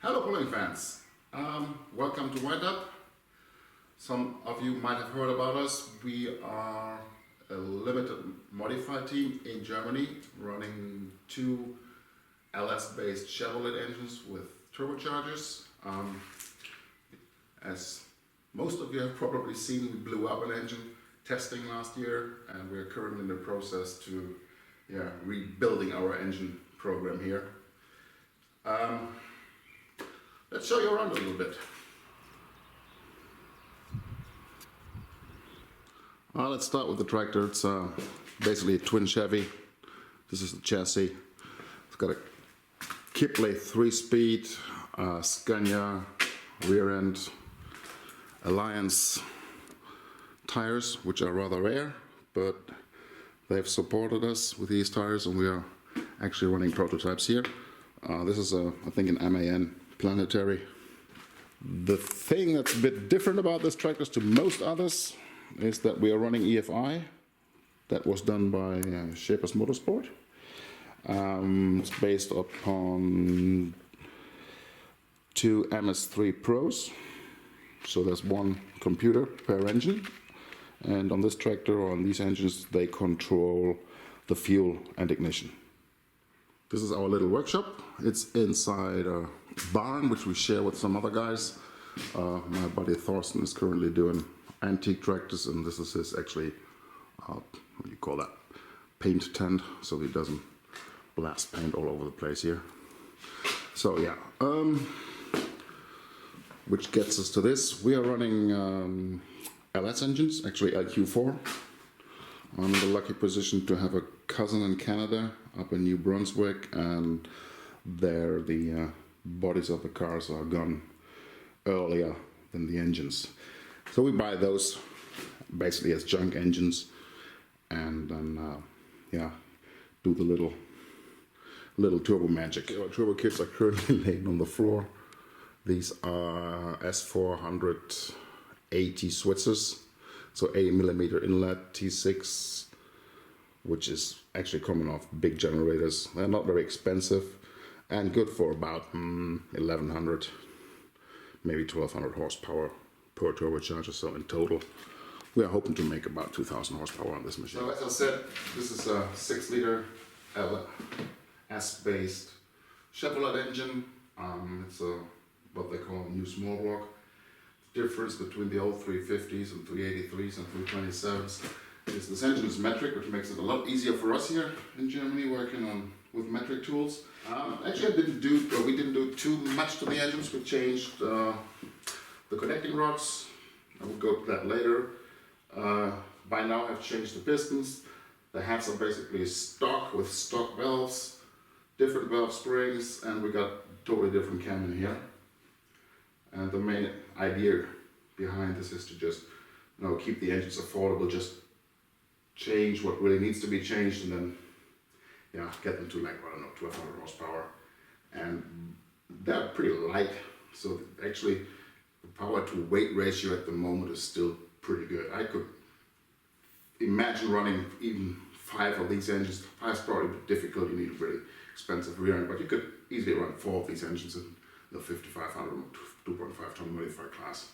Hello pulling fans, welcome to Wind Up. Some of you might have heard about us. We are a limited modified team in Germany running two LS-based Chevrolet engines with turbochargers. As most of you have probably seen, we blew up an engine testing last year, and we're currently in the process to rebuilding our engine program here. Let's show you around a little bit. Let's start with the tractor. It's basically a twin Chevy. This is the chassis. It's got a Kipley 3-speed, Scania rear end, Alliance tires, which are rather rare, but they've supported us with these tires, and we are actually running prototypes here. This is I think an MAN planetary. The thing that's a bit different about this tractor to most others is that we are running EFI. That was done by Shapers Motorsport. It's based upon two MS3 Pros, so there's one computer per engine, and on this tractor or on these engines they control the fuel and ignition. This is our little workshop. It's inside a barn which we share with some other guys. My buddy Thorsten is currently doing antique tractors, and this is his actually, what do you call that, paint tent, so he doesn't blast paint all over the place here. So yeah, which gets us to this. We are running LS engines, actually LQ4. I'm in the lucky position to have a cousin in Canada, up in New Brunswick, and there the bodies of the cars are gone earlier than the engines. So we buy those basically as junk engines, and then do the little turbo magic. Our turbo kits are currently laying on the floor. These are S480 Switzers, so 80mm inlet T6, which is actually coming off big generators. They're not very expensive and good for about 1100, maybe 1200 horsepower per turbocharger. So in total, we are hoping to make about 2000 horsepower on this machine. So as I said, this is a 6-liter LS-based Chevrolet engine. It's what they call a new small block. The difference between the old 350s and 383s and 327s is this engine is metric, which makes it a lot easier for us here in Germany working with metric tools. Actually, we didn't do too much to the engines. We changed the connecting rods. I will go to that later. By now I've changed the pistons. The heads are basically stock with stock valves, different valve springs, and we got totally different cam in here. And the main idea behind this is to just keep the engines affordable, just change what really needs to be changed, and then get them to, like, I don't know, 1200 horsepower. And they're pretty light, so actually the power to weight ratio at the moment is still pretty good. I could imagine running even 5 of these engines. 5 is probably a bit difficult, you need a really expensive rear end, but you could easily run 4 of these engines in the 5500 2.5 ton modified class,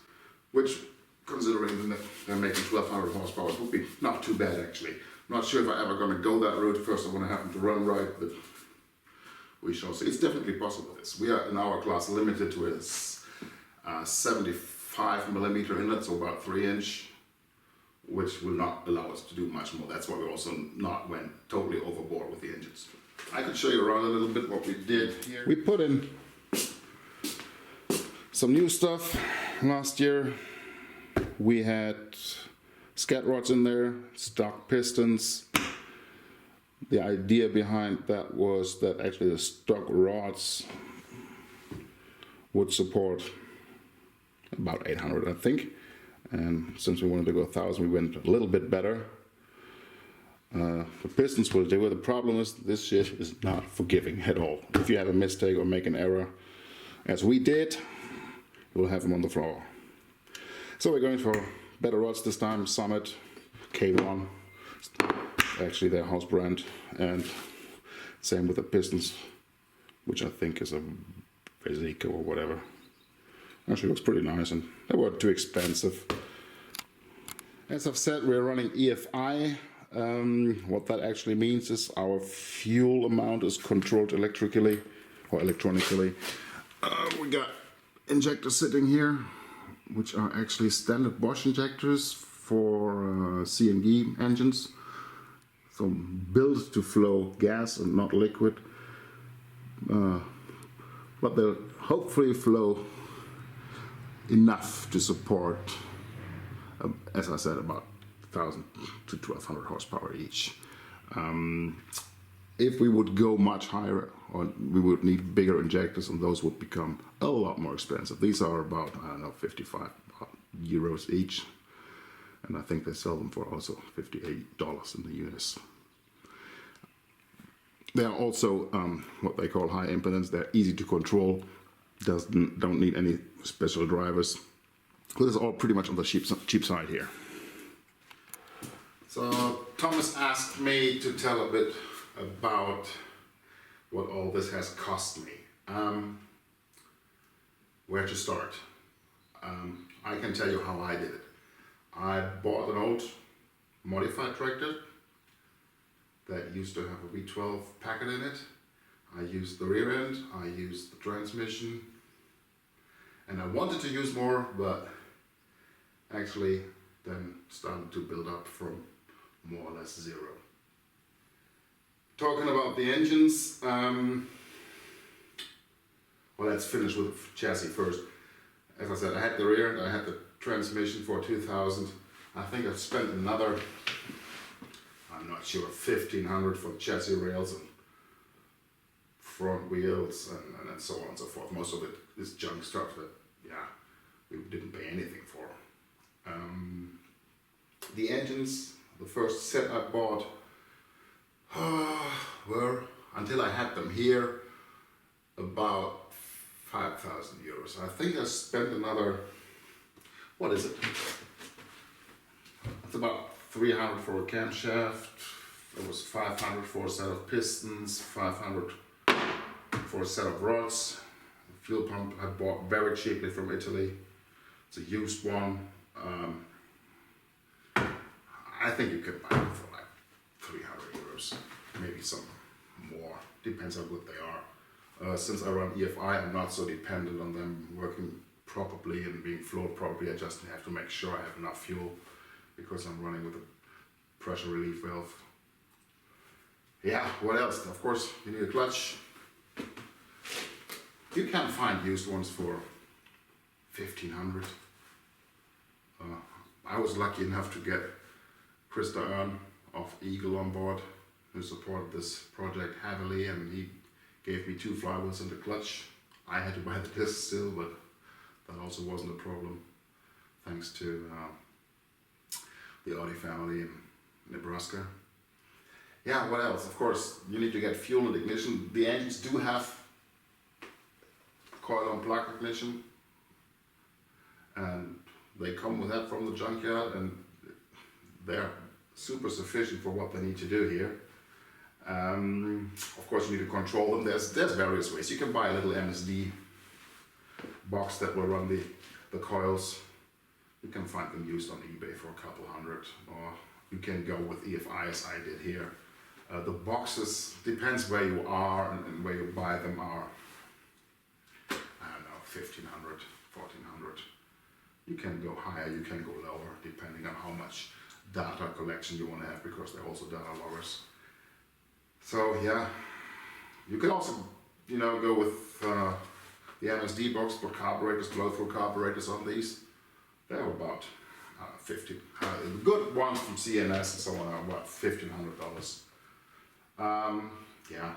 which, considering that they're making 1200 horsepower, would be not too bad actually. I'm not sure if I'm ever going to go that route. First I want to have them to run right, but we shall see. It's definitely possible. We are in our class limited to a 75mm inlet, so about 3-inch, which will not allow us to do much more. That's why we also not went totally overboard with the engines. I could show you around a little bit what we did here. We put in some new stuff last year. We had scat rods in there, stock pistons. The idea behind that was that actually the stock rods would support about 800, I think. And since we wanted to go 1000, we went a little bit better. The pistons will do it. The problem is this shit is not forgiving at all. If you have a mistake or make an error, as we did, we'll have them on the floor. So we're going for better rods this time. Summit K1, actually their house brand, and same with the pistons, which I think is a physique or whatever. Actually looks pretty nice, and they weren't too expensive. As I've said, we're running EFI. What that actually means is our fuel amount is controlled electrically or electronically. We got injectors sitting here, which are actually standard Bosch injectors for CNG engines. So built to flow gas and not liquid. But they'll hopefully flow enough to support, as I said, about 1,000 to 1,200 horsepower each. If we would go much higher, or we would need bigger injectors, and those would become a lot more expensive. These are about, I don't know, 55 euros each, and I think they sell them for also $58 in the US. They are also what they call high impedance. They're easy to control, don't need any special drivers. So this is all pretty much on the cheap side here. So Thomas asked me to tell a bit about what all this has cost me. Where to start? I can tell you how I did it. I bought an old modified tractor that used to have a V12 packet in it. I used the rear end, I used the transmission, and I wanted to use more, but actually then started to build up from more or less zero. Talking about the engines, well, let's finish with the chassis first. As I said, I had the rear end, I had the transmission for 2,000. I think I've spent another, I'm not sure, 1,500 for chassis rails and front wheels and so on and so forth. Most of it is junk stuff that, yeah, we didn't pay anything for. The engines, the first set I bought, were, until I had them here, about 5,000 euros. I think I spent another, what is it? It's about 300 for a camshaft. It was 500 for a set of pistons, 500 for a set of rods. The fuel pump I bought very cheaply from Italy. It's a used one. I think you can buy them for like 300 euros, maybe some more, depends how good they are. Since I run EFI, I'm not so dependent on them working properly and being flowed properly. I just have to make sure I have enough fuel because I'm running with a pressure relief valve. Yeah, what else? Of course, you need a clutch. You can find used ones for 1,500. I was lucky enough to get Krista Earn of Eagle on board, who supported this project heavily, and he gave me 2 flywheels and a clutch. I had to buy the discs still, but that also wasn't a problem, thanks to the Audi family in Nebraska. Yeah, what else? Of course, you need to get fuel and ignition. The engines do have coil on plug ignition, and they come with that from the junkyard, and they're super sufficient for what they need to do here. Of course, you need to control them. There's various ways. You can buy a little MSD box that will run the coils. You can find them used on eBay for a couple hundred, or you can go with EFI as I did here. The boxes, depends where you are and where you buy them, are, I don't know, 1,500, 1,400. You can go higher, you can go lower, depending on how much data collection you want to have, because they're also data loggers. So yeah, you can also, go with the MSD box, put carburetors, blow-through carburetors on these. They're about 50. The good ones from CNS and so on are about $1,500. Yeah,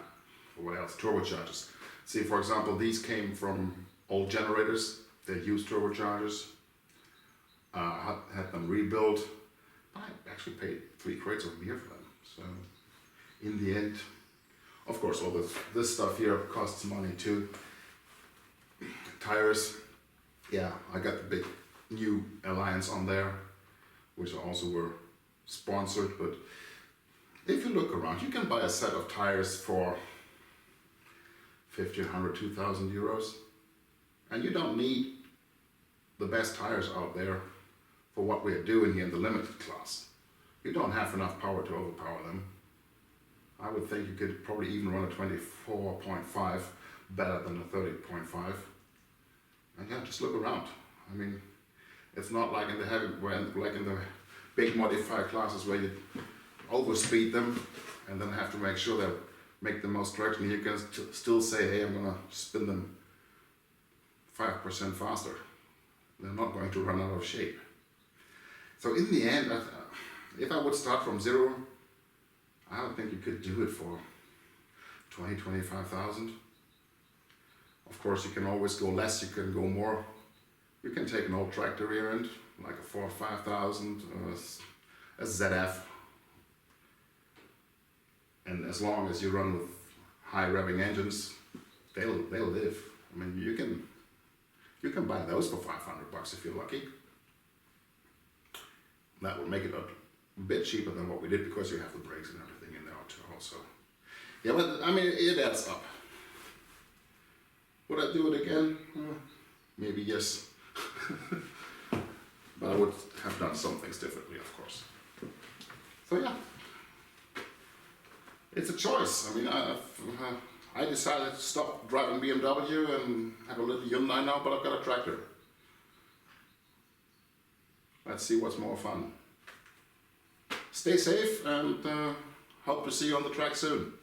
what else? Turbochargers. See, for example, these came from old generators. They used turbochargers. Had them rebuilt. I actually paid 3 crates of beer for them. So, in the end, of course, all this stuff here costs money too. Tires. Yeah, I got the big new Alliance on there, which also were sponsored, but if you look around, you can buy a set of tires for 1,500, 2,000 euros. And you don't need the best tires out there for what we're doing here in the limited class. You don't have enough power to overpower them. I would think you could probably even run a 24.5 better than a 30.5. And yeah, just look around. I mean, it's not like in the like in the big modified classes where you overspeed them and then have to make sure they make the most traction. You can still say, hey, I'm gonna spin them 5% faster. They're not going to run out of shape. So in the end, if I would start from zero, I don't think you could do it for 25,000. Of course, you can always go less, you can go more. You can take an old tractor rear end, like a Ford 5000, a ZF. And as long as you run with high revving engines, they'll live. I mean, you can buy those for $500 if you're lucky. That will make it a bit cheaper than what we did because you have the brakes and everything in there too also. Yeah, but I mean, it adds up. Would I do it again? Maybe yes. But I would have done some things differently, of course. So yeah, it's a choice. I mean, I decided to stop driving BMW and have a little Hyundai now, but I've got a tractor. Let's see what's more fun. Stay safe and hope to see you on the track soon.